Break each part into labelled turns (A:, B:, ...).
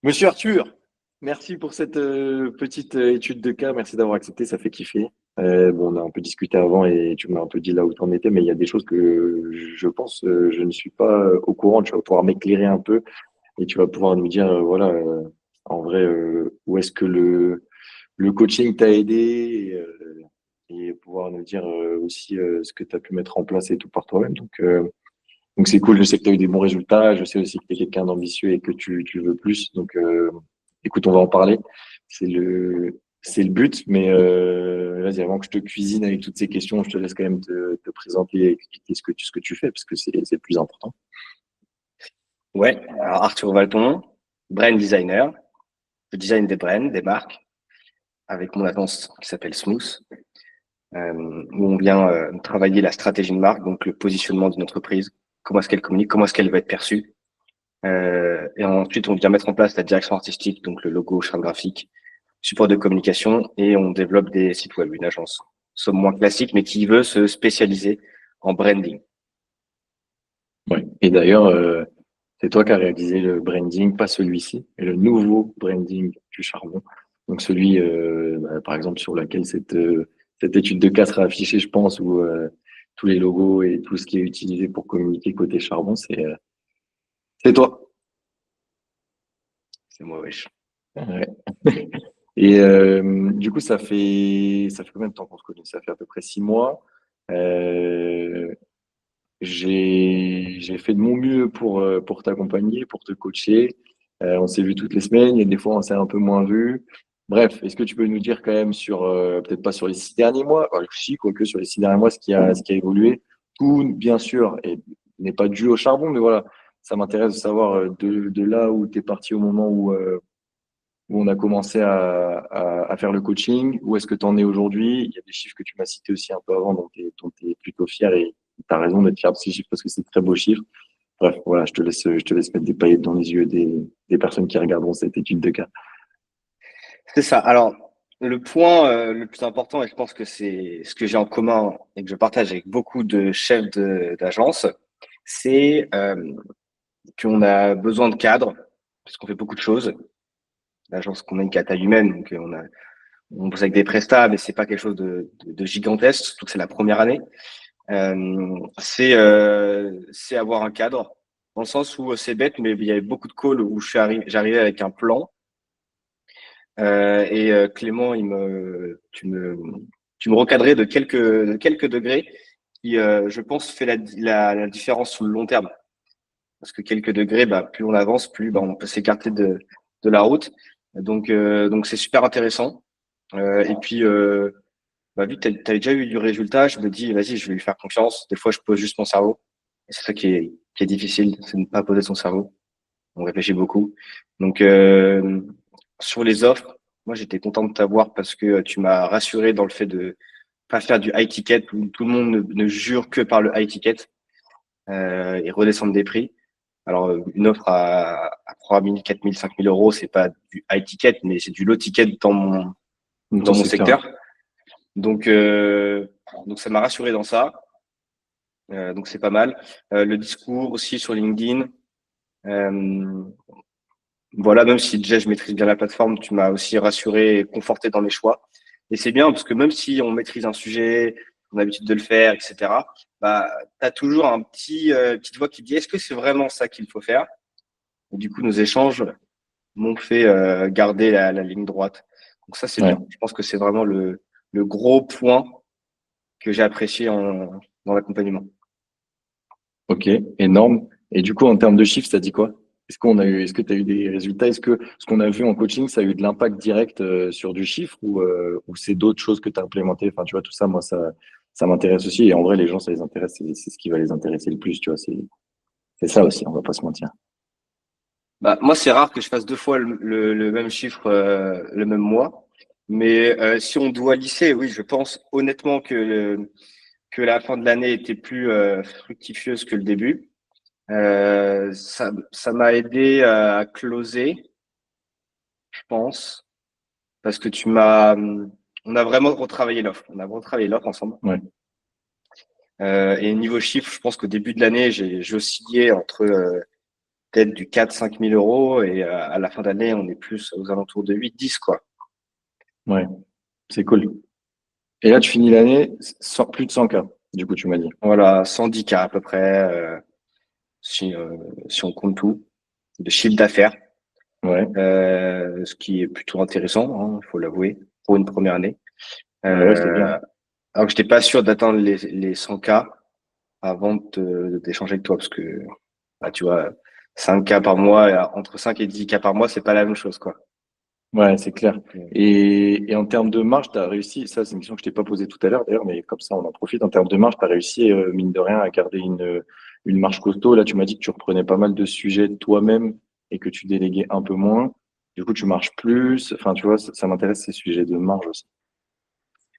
A: Monsieur Arthur, merci pour cette petite étude de cas. Merci d'avoir accepté, ça fait kiffer. Bon, on a un peu discuté avant et tu m'as un peu dit là où tu en étais, mais il y a des choses que je pense je ne suis pas au courant. Tu vas pouvoir m'éclairer un peu et tu vas pouvoir nous dire, voilà, en vrai, où est-ce que le coaching t'a aidé et pouvoir nous dire aussi ce que tu as pu mettre en place et tout par toi-même. Donc c'est cool, je sais que tu as eu des bons résultats, je sais aussi que tu es quelqu'un d'ambitieux et que tu veux plus. Écoute, on va en parler. C'est le but, mais vas-y, avant que je te cuisine avec toutes ces questions, je te laisse quand même te présenter et expliquer ce que tu fais, parce que c'est le plus important.
B: Ouais, alors Arthur Valton, brand designer. Je design des brands, des marques, avec mon agence qui s'appelle Smooth, où on vient travailler la stratégie de marque, donc le positionnement d'une entreprise, comment est-ce qu'elle communique, comment est-ce qu'elle va être perçue. Et ensuite, on vient mettre en place la direction artistique, donc le logo, charte graphique, support de communication, et on développe des sites web, une agence, somme moins classique, mais qui veut se spécialiser en branding.
A: Ouais. Et d'ailleurs, c'est toi qui as réalisé le branding, pas celui-ci, mais le nouveau branding du charbon. Donc celui, par exemple, sur laquelle cette étude de cas sera affichée, je pense, où tous les logos et tout ce qui est utilisé pour communiquer côté charbon, c'est toi.
B: C'est moi, wesh.
A: Ouais. Et du coup, ça fait combien de temps qu'on se connaît? Ça fait à peu près 6 mois. Euh, j'ai fait de mon mieux pour t'accompagner, pour te coacher. On s'est vu toutes les semaines et des fois on s'est un peu moins vu. Bref, est-ce que tu peux nous dire quand même sur, peut-être pas sur les 6 derniers mois, enfin, si, quoique sur les 6 derniers mois, ce qui a évolué. Tout, bien sûr, n'est pas dû au charbon, mais voilà, ça m'intéresse de savoir de là où tu es parti au moment où on a commencé à faire le coaching, où est-ce que tu en es aujourd'hui? Il y a des chiffres que tu m'as cités aussi un peu avant, dont tu es plutôt fier et tu as raison d'être fier de ces chiffres parce que c'est de très beaux chiffres. Bref, voilà, je te laisse mettre des paillettes dans les yeux des personnes qui regarderont cette étude de cas.
B: C'est ça. Alors, le point le plus important, et je pense que c'est ce que j'ai en commun et que je partage avec beaucoup de chefs d'agence, c'est qu'on a besoin de cadres, parce qu'on fait beaucoup de choses. L'agence qu'on a une taille humaine, donc on bosse avec des prestats, mais c'est pas quelque chose de gigantesque, surtout que c'est la première année. C'est avoir un cadre, dans le sens où c'est bête, mais il y avait beaucoup de calls où j'arrivais avec un plan. Clément, tu me recadrais de quelques degrés qui, je pense, fait la différence sur le long terme. Parce que quelques degrés, bah, plus on avance, plus bah, on peut s'écarter de la route. Donc c'est super intéressant. Et puis, bah, vu que tu as déjà eu du résultat, je me dis, vas-y, je vais lui faire confiance. Des fois, je pose juste mon cerveau. Et c'est ça qui est difficile, c'est de ne pas poser son cerveau. On réfléchit beaucoup. Donc, sur les offres, moi, j'étais content de t'avoir parce que tu m'as rassuré dans le fait de pas faire du high ticket où tout le monde ne jure que par le high ticket et redescendre des prix. Alors, une offre à 3 000, 4 000, 5 000 euros, c'est pas du high ticket, mais c'est du low ticket
A: Dans
B: dans
A: ton
B: mon
A: secteur.
B: secteur. Donc ça m'a rassuré dans ça. Donc, c'est pas mal. Le discours aussi sur LinkedIn. Euh, Voilà, même si déjà je maîtrise bien la plateforme, tu m'as aussi rassuré et conforté dans mes choix. Et c'est bien parce que même si on maîtrise un sujet, on a l'habitude de le faire, etc., bah, tu as toujours petite voix qui dit est-ce que c'est vraiment ça qu'il faut faire? Et du coup, nos échanges m'ont fait garder la ligne droite. Donc ça, c'est
A: Ouais.
B: bien. Je pense que c'est vraiment le gros point que j'ai apprécié dans l'accompagnement.
A: Ok, énorme. Et du coup, en termes de chiffres, ça dit quoi? Est-ce que tu as eu des résultats? Est-ce que ce qu'on a vu en coaching, ça a eu de l'impact direct sur du chiffre ou c'est d'autres choses que tu as implémentées? Enfin, tu vois, tout ça, moi, ça m'intéresse aussi. Et en vrai, les gens, ça les intéresse. C'est ce qui va les intéresser le plus, tu vois. C'est ça aussi, on va pas se mentir.
B: Bah, moi, c'est rare que je fasse deux fois le même chiffre le même mois. Mais si on doit lisser, oui, je pense honnêtement que la fin de l'année était plus fructifieuse que le début. Ça m'a aidé à closer, je pense, parce que on a vraiment retravaillé l'offre. On a retravaillé l'offre ensemble.
A: Ouais.
B: Et niveau chiffre, je pense qu'au début de l'année, j'ai oscillé entre peut-être du 4 5 000 euros et à la fin d'année, on est plus aux alentours de 8 10 quoi.
A: Ouais, c'est cool. Et là, tu finis l'année sans plus de 100K, du coup, tu m'as dit.
B: Voilà, 110K à peu près, si, si on compte tout, de chiffre d'affaires,
A: Ouais,
B: ce qui est plutôt intéressant, hein, il faut l'avouer, pour une première année.
A: ouais, c'est bien.
B: Alors que j'étais pas sûr d'atteindre les 100K avant d'échanger avec toi, parce que bah, tu vois, 5K par mois, entre 5 et 10K par mois, c'est pas la même chose, quoi.
A: Ouais, c'est clair.
B: Donc,
A: Et en termes de marge, tu as réussi, ça c'est une question que je t'ai pas posée tout à l'heure d'ailleurs, mais comme ça on en profite. En termes de marge, tu as réussi, mine de rien, à garder une marge costaud. Là, tu m'as dit que tu reprenais pas mal de sujets toi-même et que tu déléguais un peu moins. Du coup, tu marches plus. Enfin, tu vois, ça m'intéresse ces sujets de marge aussi.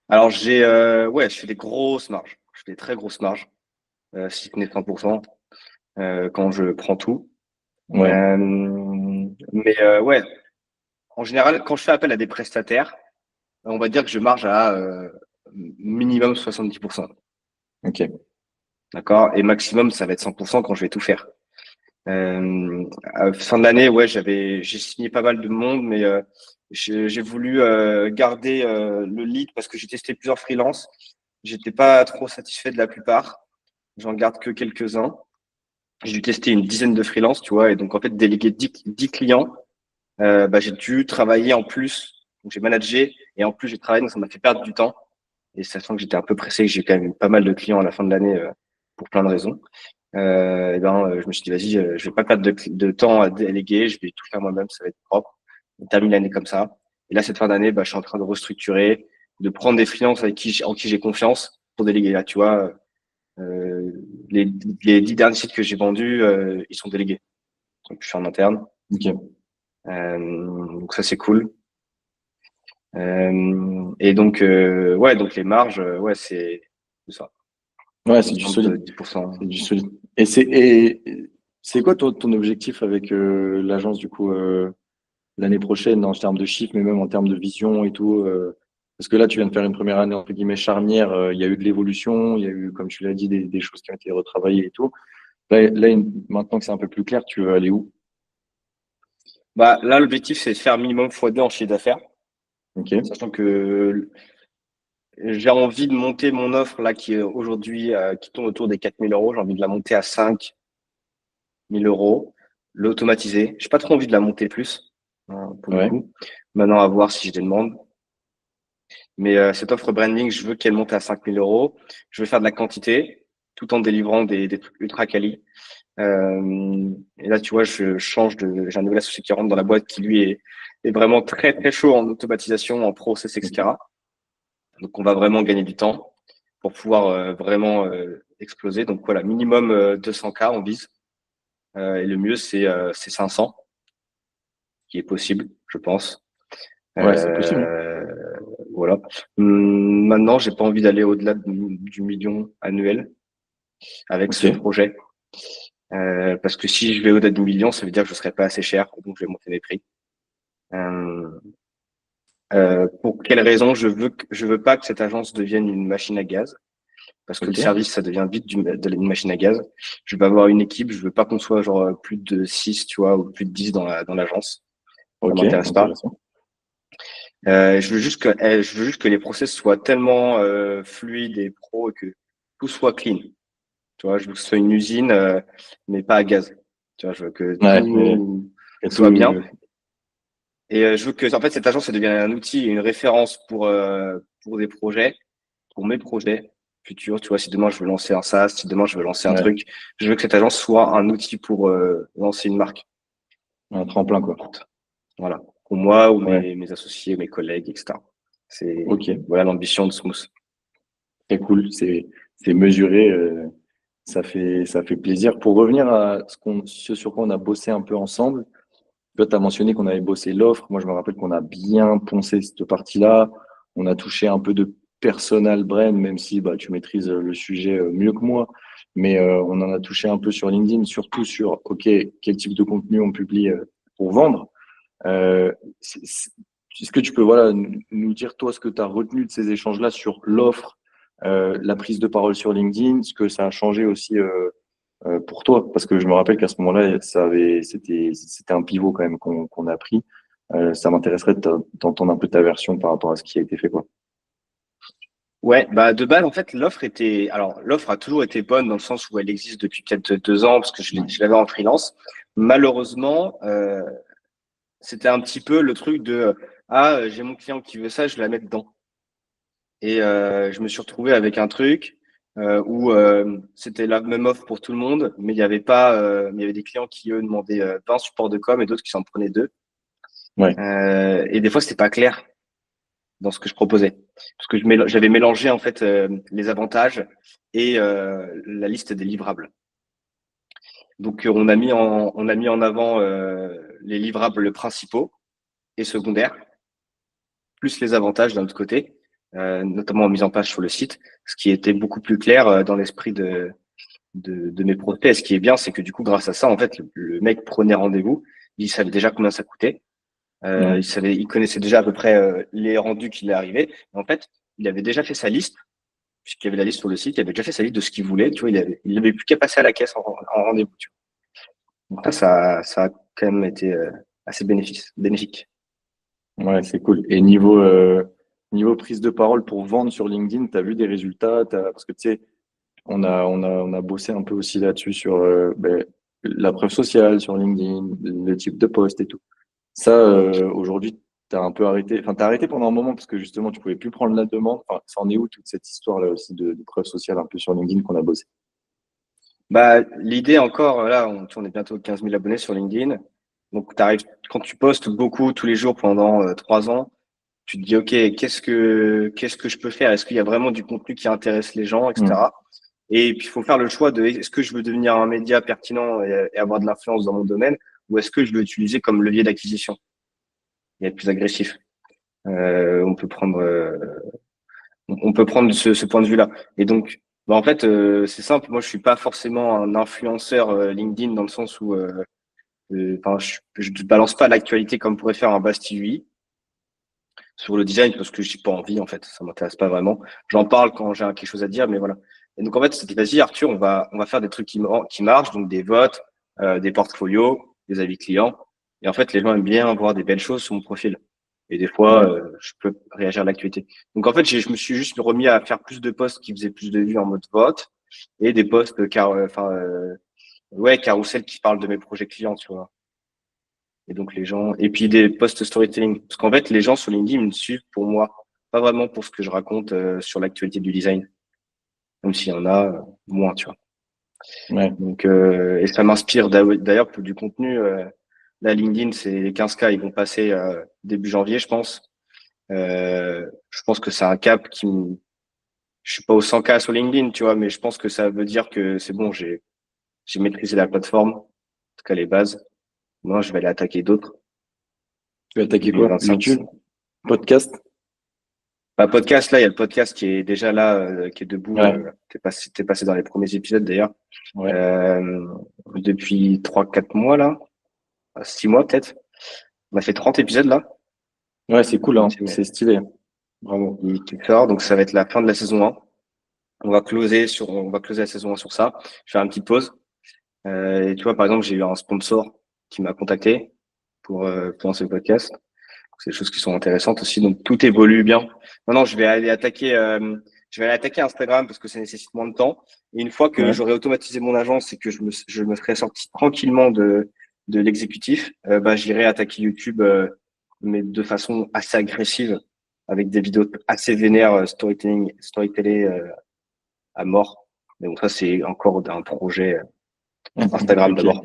B: alors ouais, je fais des grosses marges, je fais des très grosses marges, si ce n'est 100%, quand je prends tout.
A: Ouais,
B: Mais ouais, en général, quand je fais appel à des prestataires, on va dire que je marge à minimum 70%.
A: ok.
B: D'accord? Et maximum, ça va être 100% quand je vais tout faire. À fin de l'année, ouais, j'ai signé pas mal de monde, mais j'ai voulu garder le lead parce que j'ai testé plusieurs freelances. J'étais pas trop satisfait de la plupart. J'en garde que quelques-uns. J'ai dû tester une dizaine de freelances, tu vois, et donc en fait déléguer 10 clients. Bah, j'ai dû travailler en plus. Donc j'ai managé et en plus j'ai travaillé, donc ça m'a fait perdre du temps. Et sachant que j'étais un peu pressé, que j'ai quand même eu pas mal de clients à la fin de l'année pour plein de raisons. Et ben, je me suis dit, vas-y, je vais pas perdre de temps à déléguer, je vais tout faire moi-même, ça va être propre. On termine l'année comme ça. Et là, cette fin d'année, bah, je suis en train de restructurer, de prendre des freelances en qui j'ai confiance pour déléguer. Là, tu vois, euh, les, les 10 derniers sites que j'ai vendus, ils sont délégués. Donc, je suis en interne.
A: Ok.
B: Donc ça, c'est cool. Et donc, ouais, donc les marges, ouais, c'est ça.
A: Ouais, c'est du
B: Entre
A: solide.
B: 10%.
A: C'est du solide. Et c'est quoi ton objectif avec l'agence du coup l'année prochaine en termes de chiffres, mais même en termes de vision et tout parce que là, tu viens de faire une première année entre guillemets charnière. Il y a eu de l'évolution, il y a eu, comme tu l'as dit, des choses qui ont été retravaillées et tout. Là, maintenant que c'est un peu plus clair, tu veux aller où?
B: Bah, là, l'objectif, c'est de faire minimum x2 en chiffre d'affaires.
A: Ok,
B: Sachant que j'ai envie de monter mon offre là qui est aujourd'hui qui tourne autour des 4 000 euros. J'ai envie de la monter à 5 000 euros, l'automatiser. J'ai pas trop envie de la monter plus, hein, pour le
A: ouais,
B: coup. Maintenant, à voir si j'ai des demandes. Mais cette offre branding, je veux qu'elle monte à 5 000 euros. Je veux faire de la quantité tout en délivrant des trucs ultra quali. Et là, tu vois, j'ai un nouvel associé qui rentre dans la boîte qui lui est vraiment très très chaud en automatisation, en process,
A: ok.
B: etc. Donc, on va vraiment gagner du temps pour pouvoir vraiment exploser. Donc, voilà, minimum 200K, on vise. Et le mieux, c'est 500, qui est possible, je pense.
A: Ouais, c'est possible, hein.
B: Euh, voilà. Maintenant, j'ai pas envie d'aller au-delà du million annuel avec
A: Ok,
B: ce projet. Parce que si je vais au-delà du million, ça veut dire que je serai pas assez cher, donc je vais monter mes prix. Euh, pour quelle raison je veux pas que cette agence devienne une machine à gaz, parce que le
A: ok.
B: service ça devient vite une machine à gaz. Je veux avoir une équipe, je veux pas qu'on soit genre plus de 6 tu vois, ou plus de 10 dans l'agence. Ça
A: Ok,
B: m'intéresse pas.
A: intéressant.
B: Je veux juste que les process soient tellement fluides et pro et que tout soit clean. Tu vois, je veux que ce soit une usine, mais pas à gaz. Tu vois, je veux que
A: Ouais,
B: tout
A: et
B: soit bien.
A: tout.
B: Et je veux que, en fait, cette agence, ça devienne un outil, une référence pour des projets, pour mes projets futurs. Tu vois, si demain je veux lancer un SaaS, si demain je veux lancer un
A: Ouais,
B: truc, je veux que cette agence soit un outil pour lancer une marque
A: un tremplin quoi.
B: forte. Voilà. Pour moi ou
A: Ouais,
B: mes associés, mes collègues, etc.
A: ok.
B: Voilà l'ambition de Smooth.
A: Très cool. C'est mesuré. Ça fait plaisir. Pour revenir à ce sur quoi on a bossé un peu ensemble, toi, tu as mentionné qu'on avait bossé l'offre. Moi, je me rappelle qu'on a bien poncé cette partie-là. On a touché un peu de personal brand, même si bah, tu maîtrises le sujet mieux que moi. Mais on en a touché un peu sur LinkedIn, surtout sur, OK, quel type de contenu on publie pour vendre. Euh, est-ce que tu peux voilà, nous dire, toi, ce que tu as retenu de ces échanges-là sur l'offre, la prise de parole sur LinkedIn, ce que ça a changé aussi pour toi? Parce que je me rappelle qu'à ce moment-là, c'était un pivot quand même qu'on a pris. Ça m'intéresserait d'entendre un peu ta version par rapport à ce qui a été fait, quoi.
B: Ouais, bah de base en fait l'offre a toujours été bonne dans le sens où elle existe depuis peut-être 2 ans parce que
A: Ouais.
B: je l'avais en freelance. Malheureusement, c'était un petit peu le truc de j'ai mon client qui veut ça, je la mets dedans. Et je me suis retrouvé avec un truc où c'était la même offre pour tout le monde, mais il y avait pas, il y avait des clients qui eux demandaient 20 supports de com et d'autres qui s'en prenaient deux.
A: Ouais.
B: Et des fois c'était pas clair dans ce que je proposais. Parce que j'avais mélangé en fait les avantages et la liste des livrables. Donc on a mis en avant les livrables principaux et secondaires, plus les avantages d'un autre côté, notamment en mise en page sur le site, ce qui était beaucoup plus clair dans l'esprit de mes prospects. Ce qui est bien, c'est que du coup, grâce à ça, en fait, le mec prenait rendez-vous, il savait déjà combien ça coûtait,
A: Ouais.
B: il connaissait déjà à peu près les rendus qui lui arrivaient. En fait, il avait déjà fait sa liste, puisqu'il y avait la liste sur le site, il avait déjà fait sa liste de ce qu'il voulait. Tu vois, il avait plus qu'à passer à la caisse en rendez-vous. Tu vois. Donc ça a quand même été assez bénéfique.
A: Ouais, c'est cool. Et niveau prise de parole pour vendre sur LinkedIn, tu as vu des résultats? Parce que tu sais, on a bossé un peu aussi là-dessus sur la preuve sociale sur LinkedIn, le type de post et tout. Ça, aujourd'hui, t'as un peu arrêté. Enfin, t'as arrêté pendant un moment parce que justement, tu pouvais plus prendre la demande. Enfin, ça en est où toute cette histoire-là aussi de preuve sociale un peu sur LinkedIn qu'on a bossé?
B: Bah, l'idée encore, là, on est bientôt 15 000 abonnés sur LinkedIn. Donc, quand tu postes beaucoup tous les jours pendant 3 ans, tu te dis, OK, qu'est-ce que je peux faire? Est-ce qu'il y a vraiment du contenu qui intéresse les gens,
A: Hmm.
B: etc. Et puis, il faut faire le choix de est-ce que je veux devenir un média pertinent et avoir de l'influence dans mon domaine ou est-ce que je veux utiliser comme levier d'acquisition et être plus agressif? On peut prendre, on peut prendre ce point de vue-là. Et donc, bah, en fait, c'est simple. Moi, je suis pas forcément un influenceur LinkedIn dans le sens où, enfin, je balance pas l'actualité comme pourrait faire un Basti UI sur le design parce que j'ai pas envie en fait, ça m'intéresse pas vraiment. J'en parle quand j'ai quelque chose à dire, mais voilà. Et donc en fait, c'était vas-y Arthur, on va faire des trucs qui marchent, donc des votes, des portfolios, des avis clients. Et en fait, les gens aiment bien voir des belles choses sur mon profil. Et des fois,
A: Ouais.
B: je peux réagir à l'actualité. Donc en fait, je me suis juste remis à faire plus de posts qui faisaient plus de vues en mode vote et des posts ouais, carousel qui parlent de mes projets clients, tu vois. Et donc les gens, et puis des posts storytelling. Parce qu'en fait, les gens sur LinkedIn ils me suivent pour moi, pas vraiment pour ce que je raconte sur l'actualité du design, même s'il y en a moins, tu vois.
A: Ouais.
B: Donc, et ça m'inspire d'ailleurs pour du contenu. Là, LinkedIn, c'est les 15K, ils vont passer début janvier, je pense. Je pense que c'est un cap je suis pas au 100K sur LinkedIn, tu vois, mais je pense que ça veut dire que c'est bon, j'ai maîtrisé la plateforme, en tout cas les bases. Moi, je vais aller attaquer d'autres.
A: Tu as attaqué quoi?
B: 2025.
A: YouTube? Podcast?
B: Bah, podcast, là, il y a le podcast qui est déjà là, qui est debout.
A: Ouais.
B: T'es passé dans les premiers épisodes d'ailleurs.
A: Ouais.
B: Euh, Depuis 3, 4 mois là, 6 mois peut-être. On a fait 30 épisodes là.
A: Ouais, c'est cool, hein.
B: Mais
A: C'est stylé. Bravo.
B: qui sort, donc ça va être la fin de la saison 1. On va closer la saison 1 sur ça. Je vais faire une petite pause. Et tu vois, par exemple, j'ai eu un sponsor qui m'a contacté pour lancer le podcast. C'est des choses qui sont intéressantes aussi. Donc tout évolue bien. Maintenant, je vais aller attaquer Instagram parce que ça nécessite moins de temps. Et une fois que
A: Ouais.
B: j'aurai automatisé mon agence et que je me serai sorti tranquillement de l'exécutif, bah, j'irai attaquer YouTube, mais de façon assez agressive, avec des vidéos assez vénères, storytelling à mort. Mais bon, ça, c'est encore un projet Instagram
A: Ok.
B: d'abord.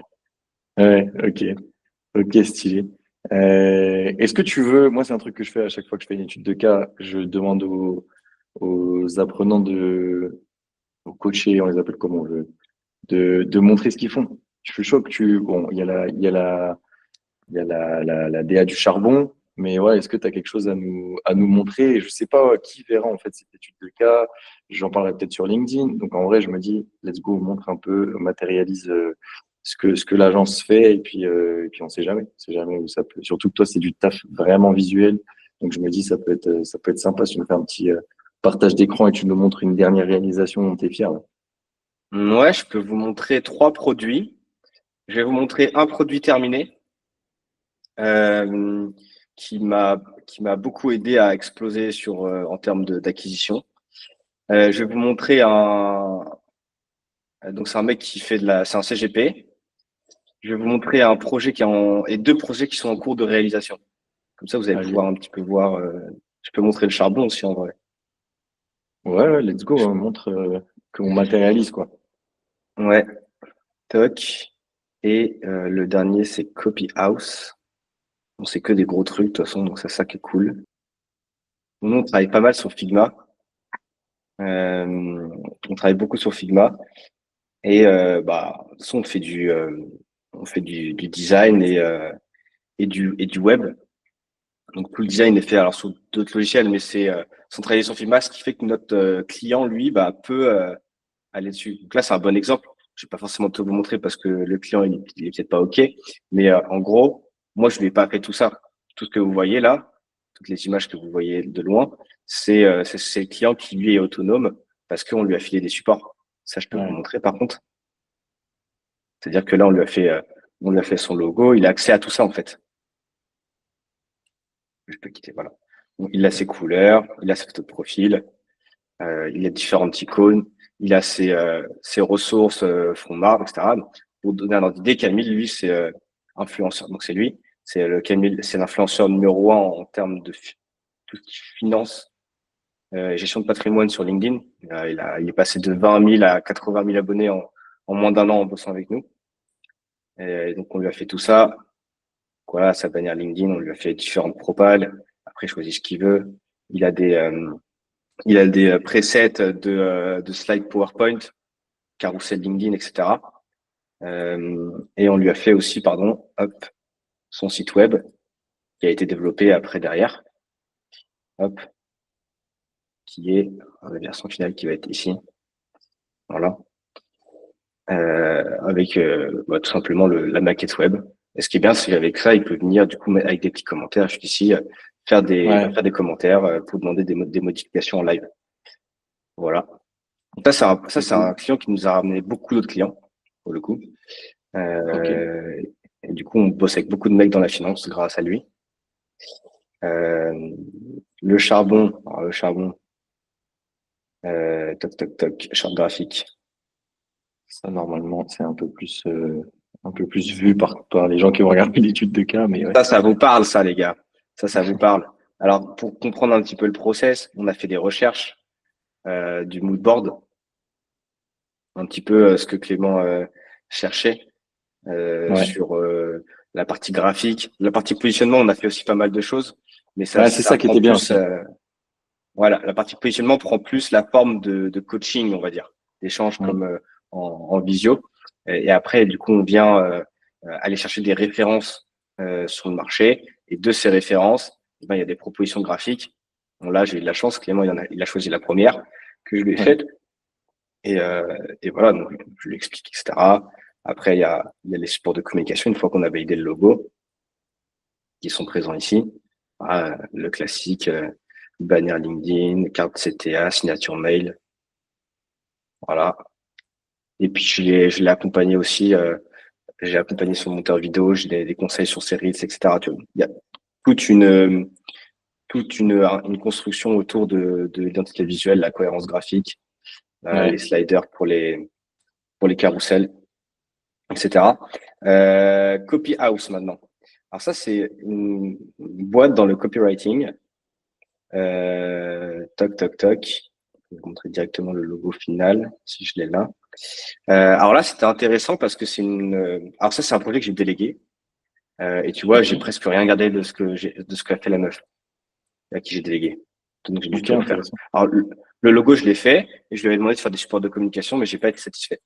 A: Ouais, ok. Ok, stylé. Est-ce que tu veux, moi c'est un truc que je fais à chaque fois que je fais une étude de cas, je demande aux apprenants aux coachés, on les appelle comment on veut, de montrer ce qu'ils font. Je suis chaud que bon, il y a la DA du charbon, mais ouais, est-ce que tu as quelque chose à nous montrer? Je sais pas qui verra en fait cette étude de cas. J'en parlerai peut-être sur LinkedIn. Donc en vrai, je me dis, let's go, montre un peu, matérialise ce que l'agence fait et puis on sait jamais où ça peut. Surtout que toi, c'est du taf vraiment visuel. Donc je me dis, ça peut être sympa si tu nous fais un petit partage d'écran et tu nous montres une dernière réalisation dont tu es fier. Là.
B: Ouais, je peux vous montrer 3 produits. Je vais vous montrer un produit terminé euh, qui m'a beaucoup aidé à exploser en termes d'acquisition. Je vais vous montrer donc c'est un mec qui fait c'est un CGP. Je vais vous montrer un projet et 2 projets qui sont en cours de réalisation. Comme ça, vous allez
A: Allez.
B: pouvoir un petit peu voir. Je peux montrer le charbon aussi en vrai.
A: Ouais, ouais, let's go, hein, montre qu'on matérialise, quoi.
B: Ouais, toc. Et le dernier, c'est Copy House. Bon, c'est que des gros trucs de toute façon, donc c'est ça qui est cool. Nous, on travaille pas mal sur Figma. On travaille beaucoup sur Figma. Et bah, de toute façon, on fait du design et du web. Donc tout le design est fait alors sur d'autres logiciels, mais c'est centralisé sur Figma, ce qui fait que notre client, lui, bah, peut aller dessus. Donc là, c'est un bon exemple. Je vais pas forcément te vous montrer parce que le client, il est peut-être pas OK. Mais en gros, moi, je lui ai pas fait tout ça. Tout ce que vous voyez là, toutes les images que vous voyez de loin, c'est le client qui, lui, est autonome parce qu'on lui a filé des supports. Ça, je peux vous
A: Ouais.
B: montrer par contre. C'est-à-dire que là, on lui a fait son logo. Il a accès à tout ça, en fait. Je peux quitter, voilà. Donc, il a ses couleurs, il a ses photos de profil, il a différentes icônes, il a ses ressources, fonds marbre, etc. Donc, pour donner un ordre d'idée, Camille, lui, c'est influenceur. Donc, c'est lui. Camille, c'est l'influenceur numéro 1 en termes de tout ce qui est finance, gestion de patrimoine sur LinkedIn. Il est passé de 20 000 à 80 000 abonnés en moins d'un an en bossant avec nous. Et donc, on lui a fait tout ça. Voilà, sa bannière LinkedIn, on lui a fait différentes propales. Après, il choisit ce qu'il veut. Il a des presets de slides PowerPoint, carousel LinkedIn, etc. Et on lui a fait aussi, pardon, hop, son site web qui a été développé après derrière, hop, qui est la version finale qui va être ici. Voilà. Avec bah, tout simplement la maquette web. Et ce qui est bien, c'est qu'avec ça, il peut venir du coup avec des petits commentaires juste ici,
A: Ouais.
B: faire des commentaires pour demander des modifications en live. Voilà. Donc ça,
A: C'est
B: c'est un
A: cool.
B: client qui nous a ramené beaucoup d'autres clients, pour le coup.
A: Ok.
B: Euh, et du coup, on bosse avec beaucoup de mecs dans la finance grâce à lui. Euh, le charbon, toc, toc, toc, charte graphique.
A: Ça, normalement, c'est un peu plus vu par les gens qui ont regardé l'étude de cas, mais ouais.
B: Ça vous parle, ça, les gars. Ça vous parle. Alors, pour comprendre un petit peu le process, on a fait des recherches du mood board, un petit peu ce que Clément cherchait
A: Ouais.
B: sur la partie graphique. La partie positionnement, on a fait aussi pas mal de choses, mais ça,
A: Ouais, c'est
B: ça
A: ça qui
B: prend
A: était bien
B: plus,
A: aussi.
B: voilà, la partie positionnement prend plus la forme de coaching, on va dire, d'échanges
A: Mm.
B: comme en visio. Et après, du coup, on vient aller chercher des références sur le marché. Et de ces références, eh ben, il y a des propositions graphiques. Bon, là, j'ai eu de la chance. Clément, il a choisi la première que je lui ai
A: Ouais.
B: faite. Et voilà, donc, je lui explique, etc. Après, il y a les supports de communication. Une fois qu'on a validé le logo, qui sont présents ici. Voilà, le classique, bannière LinkedIn, carte CTA, signature mail. Voilà. Et puis, je l'ai accompagné aussi, j'ai accompagné son monteur vidéo, j'ai des conseils sur ses reels, etc. Tu vois. Il y a toute une, euh, une construction autour de l'identité visuelle, la cohérence graphique, les
A: Ouais.
B: sliders pour les carousels, etc. Copy House maintenant. Alors ça, c'est une boîte dans le copywriting. Toc, toc, toc. Je vais vous montrer directement le logo final, si je l'ai là. Alors là, c'était intéressant parce que alors ça, c'est un projet que j'ai délégué. Et tu vois, j'ai presque rien gardé de ce qu'a fait la meuf à qui j'ai délégué. Donc j'ai dû
A: Ok,
B: tout refaire.
A: intéressant.
B: Alors le logo, je l'ai fait et je lui avais demandé de faire des supports de communication, mais j'ai pas été satisfait.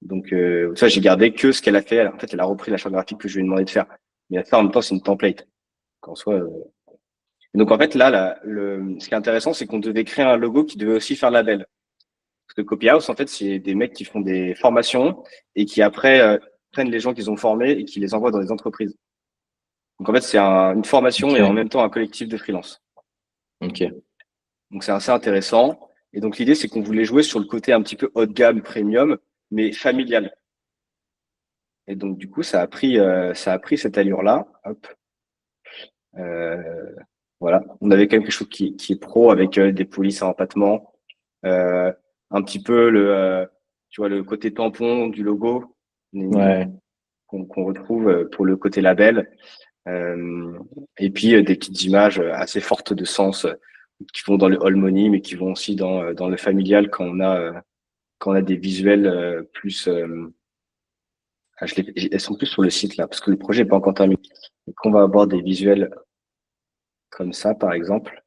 B: Donc ça, j'ai gardé que ce qu'elle a fait. En fait, elle a repris la charte graphique que je lui ai demandé de faire. Mais ça, en même temps, c'est une template. Qu'en soit. Donc en fait, là, ce qui est intéressant, c'est qu'on devait créer un logo qui devait aussi faire label. Parce que Copy House, en fait, c'est des mecs qui font des formations et qui après prennent les gens qu'ils ont formés et qui les envoient dans des entreprises. Donc en fait, c'est une formation et en
A: Ok.
B: même temps un collectif de freelance.
A: Ok.
B: Donc c'est assez intéressant. Et donc l'idée, c'est qu'on voulait jouer sur le côté un petit peu haut de gamme, premium, mais familial. Et donc, du coup, ça a pris cette allure-là. Hop. Euh, voilà. On avait quelque chose qui est pro avec des polices à empattement, euh, un petit peu tu vois, le côté tampon du logo
A: Ouais.
B: qu'on retrouve pour le côté label. Euh, et puis des petites images assez fortes de sens qui vont dans le all money, mais qui vont aussi dans le familial quand on a des visuels plus. Elles sont plus sur le site là, parce que le projet n'est pas encore terminé. Donc on va avoir des visuels comme ça, par exemple.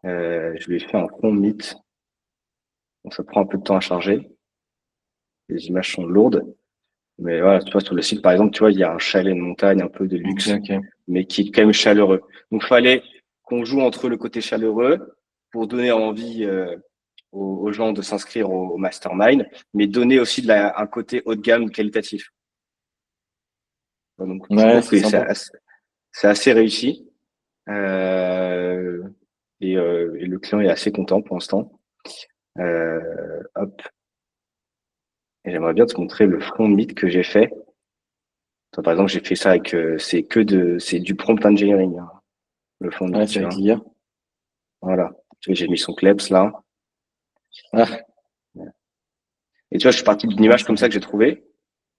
B: Je l'ai fait en fond mythe, donc ça prend un peu de temps à charger. Les images sont lourdes, mais voilà, tu vois sur le site par exemple, tu vois il y a un chalet de montagne, un peu de
A: Ok,
B: luxe,
A: ok.
B: mais qui est quand même chaleureux. Donc il fallait qu'on joue entre le côté chaleureux pour donner envie aux gens de s'inscrire au mastermind, mais donner aussi un côté haut de gamme qualitatif. Donc je
A: Ouais,
B: trouve
A: c'est
B: que
A: sympa.
B: c'est assez réussi. Euh, et le client est assez content pour l'instant. Hop. Et j'aimerais bien te montrer le front mythe que j'ai fait. Toi, par exemple, j'ai fait ça avec, c'est du prompt engineering, hein, le front
A: Ouais,
B: mythe,
A: c'est
B: tu
A: avec
B: vois.
A: l'IA.
B: Voilà. Tu vois, j'ai mis son kleps là.
A: Ah,
B: Et tu vois, je suis parti d'une
A: ouais,
B: image comme
A: sympa.
B: ça que j'ai trouvée.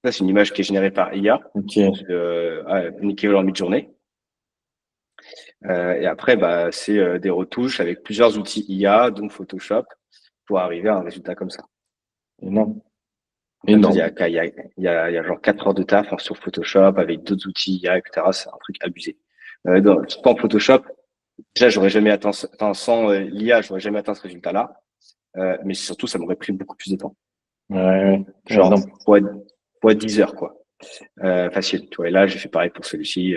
B: Ça, c'est une image qui est générée par IA,
A: Ok.
B: une équivalent en mid-journée. Et après, bah, c'est des retouches avec plusieurs outils IA, dont Photoshop, pour arriver à un résultat comme ça.
A: Énorme.
B: En fait,
A: Énorme.
B: il y a genre 4 heures de taf hein, sur Photoshop avec d'autres outils IA, etc. C'est un truc abusé. Sans Photoshop, déjà, j'aurais jamais atteint, enfin, sans l'IA, j'aurais jamais atteint ce résultat-là. Mais surtout, ça m'aurait pris beaucoup plus de temps.
A: Ouais, ouais. Ouais,
B: Genre,
A: énorme.
B: fois 10 heures, quoi. Facile. Tu vois, et là, j'ai fait pareil pour celui-ci.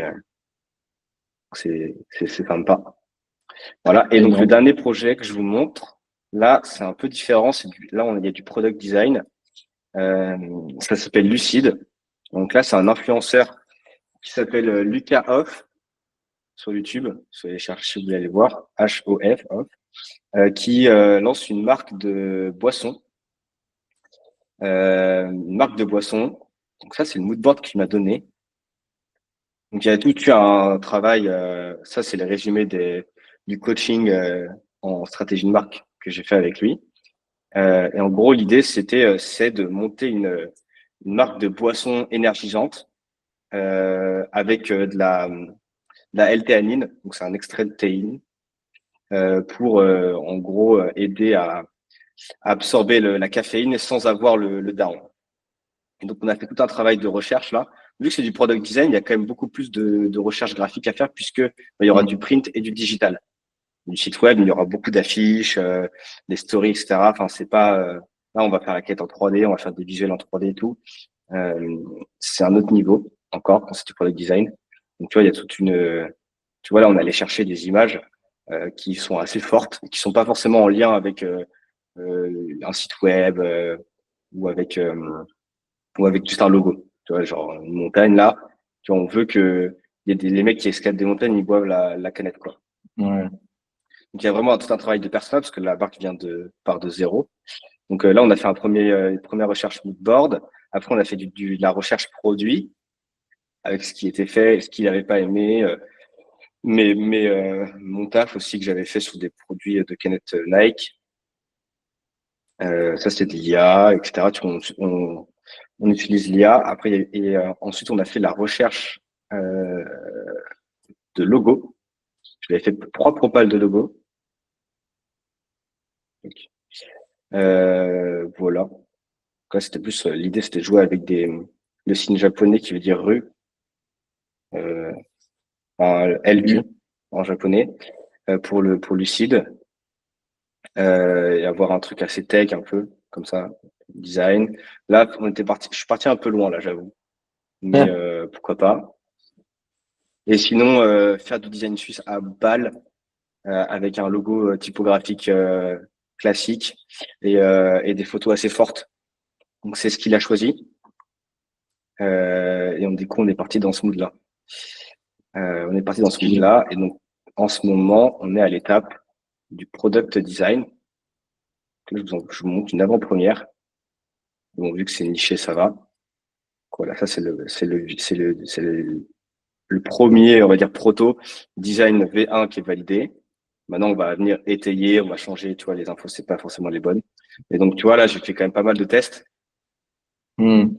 B: C'est sympa. Voilà. Et donc, le
A: Énorme.
B: dernier projet que je vous montre, là, c'est un peu différent. Il y a du product design. Euh, Ça s'appelle Lucide. Donc là, c'est un influenceur qui s'appelle Lucas Hoff sur YouTube. Vous allez chercher si vous voulez aller voir. H-O-F, Hoff, qui lance une marque de boisson. Une marque de boisson. Donc ça, c'est le moodboard qu'il m'a donné. Donc il y a tout eu un travail. Ça, c'est le résumé du coaching en stratégie de marque que j'ai fait avec lui. Et en gros, l'idée, c'est de monter une marque de boisson énergisante avec de la L-théanine, donc c'est un extrait de théine, pour en gros aider à absorber la caféine sans avoir le down. Et donc on a fait tout un travail de recherche là. Vu que c'est du product design, il y a quand même beaucoup plus de recherche graphique à faire puisque il y aura du
A: Mm.
B: print et du digital. Du site web, il y aura beaucoup d'affiches, des stories, etc. Enfin, c'est pas là on va faire la quête en 3D, on va faire des visuels en 3D et tout. C'est un autre niveau encore quand c'est du product design. Donc tu vois, il y a toute une tu vois, là, on allait chercher des images qui sont assez fortes, qui sont pas forcément en lien avec un site web ou avec juste un logo. Tu vois, genre une montagne là, tu vois, on veut que les mecs qui escaladent des montagnes, ils boivent la canette quoi.
A: Ouais.
B: Donc il y a vraiment tout un travail de personnel parce que la marque part de zéro. Donc là, on a fait une première recherche mood board. Après, on a fait de la recherche produit avec ce qui était fait, et ce qu'il n'avait pas aimé. Mais mon taf aussi que j'avais fait sur des produits de canettes Nike, ça c'était de l'IA, etc. On utilise l'IA. Après, ensuite on a fait la recherche euh, de logos. J'avais fait 3 propals de logos. Donc, voilà. Là, c'était plus l'idée, c'était de jouer avec le signe japonais qui veut dire rue, euh, enfin, LU
A: Ok.
B: en japonais, pour Lucide. Et avoir un truc assez tech un peu comme ça, design. Là, je suis parti un peu loin là, j'avoue, mais
A: Ah,
B: pourquoi pas. Et sinon, faire du design suisse à Bâle avec un logo typographique classique et des photos assez fortes. Donc c'est ce qu'il a choisi. Et du coup, on est parti dans ce mood-là. On est parti dans ce
A: stylé.
B: mood-là. Et donc, en ce moment, on est à l'étape du product design. Je vous montre une avant-première. Bon, vu que c'est niché, ça va. Voilà, ça c'est le premier, on va dire, proto design V1 qui est validé. Maintenant, on va venir étayer, on va changer, tu vois, les infos, c'est pas forcément les bonnes. Et donc, tu vois, là, j'ai fait quand même pas mal de tests.
A: Hmm.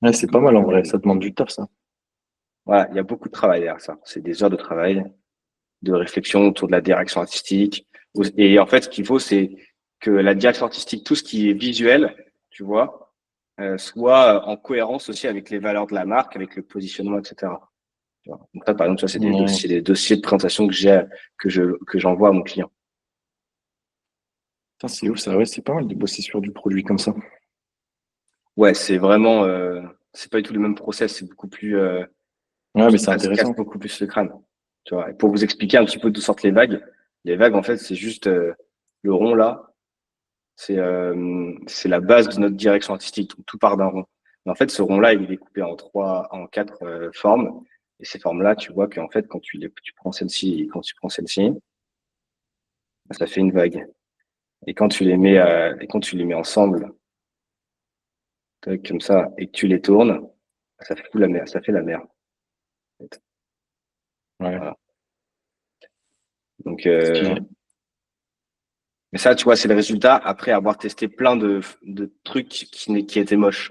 A: Ouais, c'est pas mal en vrai, ça demande du taf, ça.
B: Voilà, il y a beaucoup de travail derrière ça. C'est des heures de travail, de réflexion autour de la direction artistique. Et en fait, ce qu'il faut, c'est que la direction artistique, tout ce qui est visuel, tu vois, soit en cohérence aussi avec les valeurs de la marque, avec le positionnement, etc. Tu vois. Donc ça, par exemple, ça, c'est
A: Ouais.
B: des dossiers de présentation que j'ai, que j'envoie à mon client.
A: Putain, c'est ouf, ça, ouais, c'est pas mal de bosser sur du produit comme ça.
B: Ouais, c'est vraiment, c'est pas du tout le même process, c'est beaucoup plus,
A: Ouais, mais c'est
B: ça se casse
A: intéressant.
B: beaucoup plus le crâne. Tu vois. Et pour vous expliquer un petit peu d'où sortent les vagues, en fait, c'est juste le rond là, c'est la base de notre direction artistique. Tout part d'un rond. Mais en fait, ce rond-là, il est découpé en quatre formes. Et ces formes-là, tu vois qu'en fait, quand tu prends celle-ci et quand tu prends celle-ci, ça fait une vague. Et quand tu les mets ensemble, tac, comme ça, et que tu les tournes, ça fait tout la mer, ça fait la mer. En fait.
A: Ouais,
B: Voilà. Donc,
A: stylé.
B: mais ça, tu vois, c'est le résultat après avoir testé plein de trucs qui étaient moches.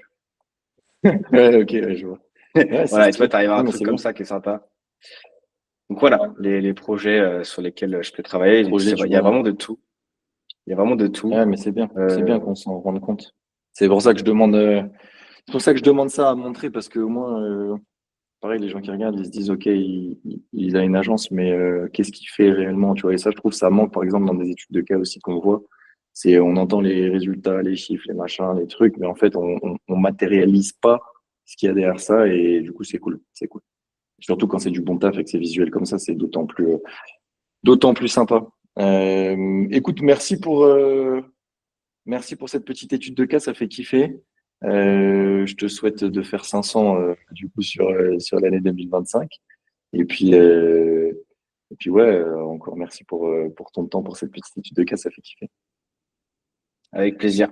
A: Ouais, ok, ouais, je vois. Ouais, c'est
B: Voilà, et toi,
A: stylé.
B: tu arrives à
A: Non,
B: un
A: mais
B: truc
A: c'est bien.
B: comme ça qui est sympa. Donc voilà, les projets sur lesquels je peux travailler. Donc,
A: Projet, tu
B: il y a
A: vois.
B: vraiment de tout. Il y a vraiment de
A: Ouais,
B: tout.
A: mais c'est bien. C'est bien
B: Euh,
A: qu'on s'en rende compte. C'est pour ça que je demande, c'est pour ça que je demande ça à montrer parce que au moins, pareil, les gens qui regardent, ils se disent, OK, il a une agence, mais qu'est-ce qu'il fait réellement, tu vois? Et ça, je trouve, ça manque, par exemple, dans des études de cas aussi qu'on voit. C'est, on entend les résultats, les chiffres, les machins, les trucs, mais en fait, on matérialise pas ce qu'il y a derrière ça et du coup, c'est cool. C'est cool. Surtout quand c'est du bon taf et que c'est visuel comme ça, c'est d'autant plus sympa. Écoute, merci pour cette petite étude de cas, ça fait kiffer. Je te souhaite de faire 500 du coup sur l'année 2025. Et puis, euh, et puis ouais, encore merci pour ton temps, pour cette petite étude de cas, ça fait kiffer.
B: avec plaisir.